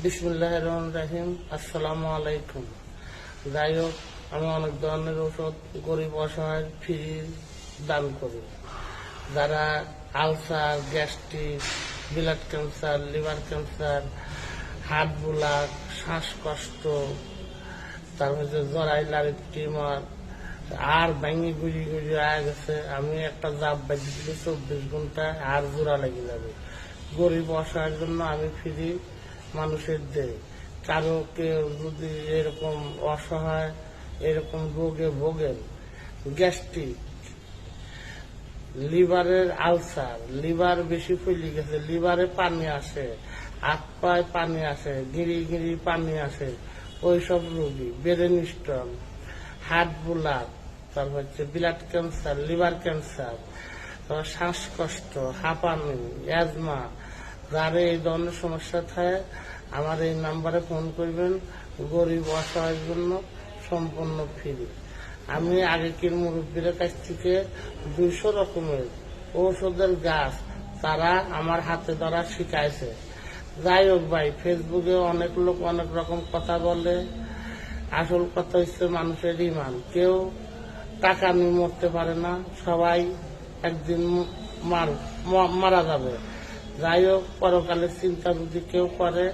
বিসমিল্লাহির রহমানির রহিম। আসসালামু আলাইকুম। যাই হোক, আমি অনেক ধরনের ওষুধ গরিব অসহায় ফ্রি দান করি। যারা ulcer, gastric, blood cancer, liver cancer, heart block, শ্বাসকষ্ট, তারপরে জরাই লারির টিউমার আর ভেঙে গুড়ি গুড়ি আয়া গেছে, আমি একটা জাপ বাজি দিলে 24 ঘন্টায় আর জোড়া লেগে যাবে। গরিব অসহায়ের জন্য আমি ফ্রি মানুষের দেই। কারো কেউ যদি এরকম অসহায় এরকম রোগে ভোগেন, গ্যাস্ট্রিক, লিভারের আলসার, লিভার বেশি ফুলে গেছে, লিভারে পানি আসে, হাত পায়ে পানি আসে, গিরি গিরি পানি আসে, ওইসব রোগী, ব্রেন স্ট্রোক, হার্ট ব্লক, তারপর হচ্ছে ব্লাড ক্যান্সার, লিভার ক্যান্সার, তারপর শ্বাসকষ্ট, হাঁপানি, অ্যাজমা, যার এই ধরনের সমস্যা থাকে আমার এই নাম্বারে ফোন করবেন। গরিব অসহায়ের জন্য সম্পূর্ণ ফ্রি। আমি আগেকার মুরব্বীর কাছ থেকে 200 রকমের ঔষধের গাছ তারা আমার হাতে ধরা শিখাইছে। যাই হোক ভাই, ফেসবুকে অনেক লোক অনেক রকম কথা বলে। আসল কথা হচ্ছে মানুষের ইমান। কেউ টাকা নিয়ে মরতে পারে না, সবাই একদিন মারা যাবে। যাই হোক, পরকালের চিন্তা যদি কেউ করে